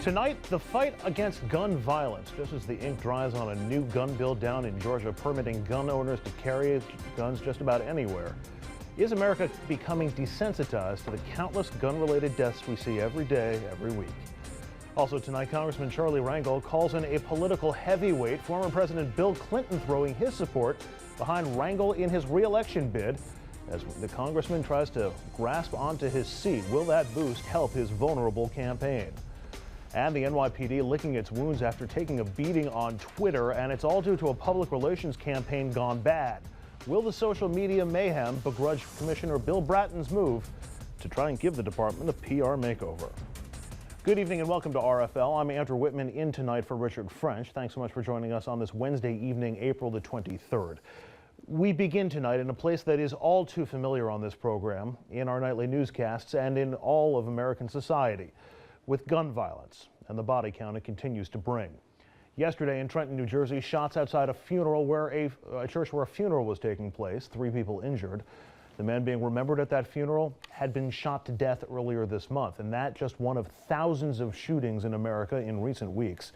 Tonight, the fight against gun violence, just as the ink dries on a new gun bill down in Georgia permitting gun owners to carry guns just about anywhere. Is America becoming desensitized to the countless gun-related deaths we see every day, every week? Also tonight, Congressman Charlie Rangel calls in a political heavyweight, former President Bill Clinton throwing his support behind Rangel in his re-election bid as the congressman tries to grasp onto his seat. Will that boost help his vulnerable campaign? And the NYPD licking its wounds after taking a beating on Twitter, and it's all due to a public relations campaign gone bad. Will the social media mayhem begrudge Commissioner Bill Bratton's move to try and give the department a PR makeover? Good evening and welcome to RFL. I'm Andrew Whitman, in tonight for Richard French. Thanks so much for joining us on this Wednesday evening, April the 23rd. We begin tonight in a place that is all too familiar on this program, in our nightly newscasts and in all of American society, with gun violence and the body count it continues to bring. Yesterday in Trenton, New Jersey, shots outside a funeral where a church where a funeral was taking place, 3 people injured. The man being remembered at that funeral had been shot to death earlier this month, and that just one of thousands of shootings in America in recent weeks.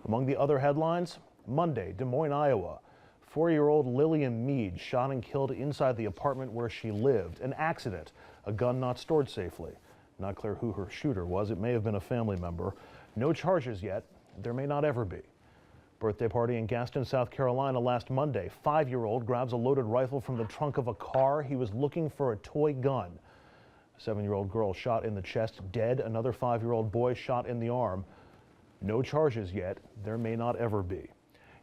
Among the other headlines, Monday, Des Moines, Iowa, 4-year-old Lillian Meade shot and killed inside the apartment where she lived. An accident, a gun not stored safely. Not clear who her shooter was. It may have been a family member. No charges yet. There may not ever be. Birthday party in Gaston, South Carolina last Monday. 5-year-old grabs a loaded rifle from the trunk of a car. He was looking for a toy gun. A 7-year-old girl shot in the chest, dead. Another 5-year-old boy shot in the arm. No charges yet. There may not ever be.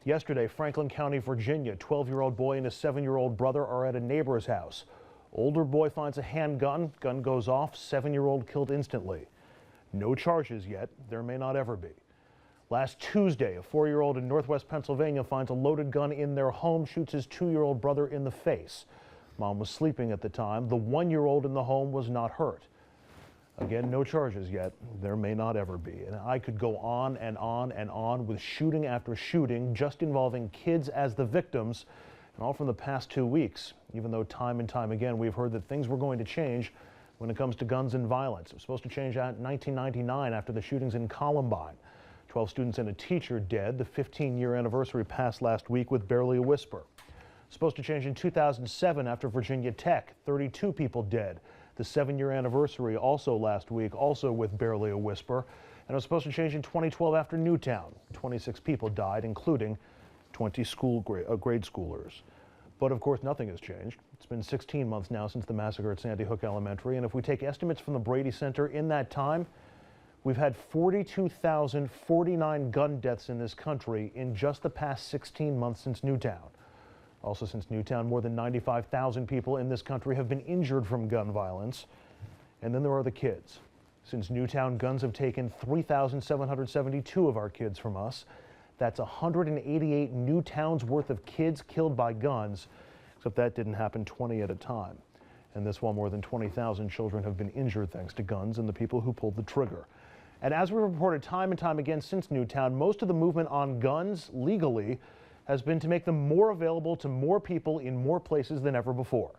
Yesterday, Franklin County, Virginia, 12-year-old boy and his 7-year-old brother are at a neighbor's house. Older boy finds a handgun, gun goes off, 7-year-old killed instantly. No charges yet, there may not ever be. Last Tuesday, a 4-year-old in Northwest Pennsylvania finds a loaded gun in their home, shoots his 2-year-old brother in the face. Mom was sleeping at the time. The 1-year-old in the home was not hurt. Again, no charges yet, there may not ever be. And I could go on and on and on with shooting after shooting, just involving kids as the victims, and all from the past 2 weeks, even though time and time again we've heard that things were going to change when it comes to guns and violence. It was supposed to change out in 1999 after the shootings in Columbine. 12 students and a teacher dead. The 15-year anniversary passed last week with barely a whisper. Supposed to change in 2007 after Virginia Tech. 32 people dead. The 7-year anniversary also last week, also with barely a whisper. And it was supposed to change in 2012 after Newtown. 26 people died, including 20 grade schoolers. But of course, nothing has changed. It's been 16 months now since the massacre at Sandy Hook Elementary, and if we take estimates from the Brady Center, in that time, we've had 42,049 gun deaths in this country in just the past 16 months since Newtown. Also since Newtown, more than 95,000 people in this country have been injured from gun violence. And then there are the kids. Since Newtown, guns have taken 3,772 of our kids from us. That's 188 new towns worth of kids killed by guns, except that didn't happen 20 at a time. And this while more than 20,000 children have been injured thanks to guns and the people who pulled the trigger. And as we reported time and time again since Newtown, most of the movement on guns legally has been to make them more available to more people in more places than ever before.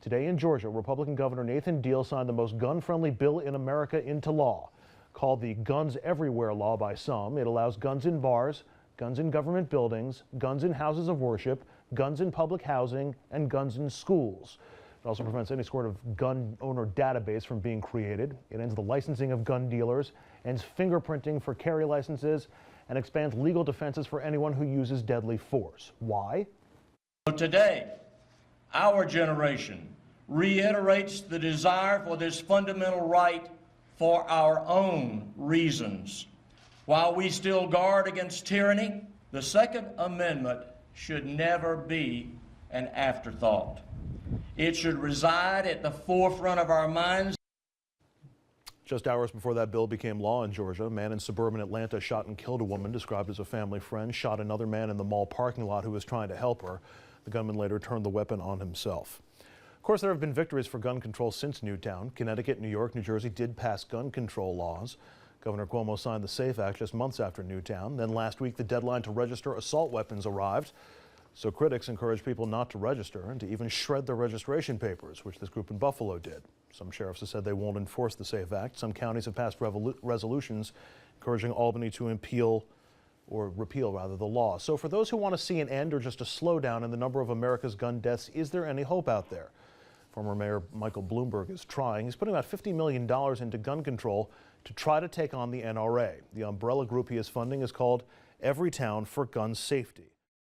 Today in Georgia, Republican Governor Nathan Deal signed the most gun-friendly bill in America into law. Called the Guns Everywhere Law by some, it allows guns in bars, guns in government buildings, guns in houses of worship, guns in public housing, and guns in schools. It also prevents any sort of gun owner database from being created. It ends the licensing of gun dealers, ends fingerprinting for carry licenses, and expands legal defenses for anyone who uses deadly force. Why? Today, our generation reiterates the desire for this fundamental right for our own reasons. While we still guard against tyranny, the Second Amendment should never be an afterthought. It should reside at the forefront of our minds. Just hours before that bill became law in Georgia, a man in suburban Atlanta shot and killed a woman described as a family friend, shot another man in the mall parking lot who was trying to help her. The gunman later turned the weapon on himself. Of course, there have been victories for gun control since Newtown. Connecticut, New York, New Jersey did pass gun control laws. Governor Cuomo signed the SAFE Act just months after Newtown. Then last week, the deadline to register assault weapons arrived. So critics encourage people not to register and to even shred their registration papers, which this group in Buffalo did. Some sheriffs have said they won't enforce the SAFE Act. Some counties have passed resolutions encouraging Albany to repeal the law. So for those who want to see an end or just a slowdown in the number of America's gun deaths, is there any hope out there? Former Mayor Michael Bloomberg is trying. He's putting about $50 million into gun control to try to take on the NRA. The umbrella group he is funding is called Every Town for Gun Safety.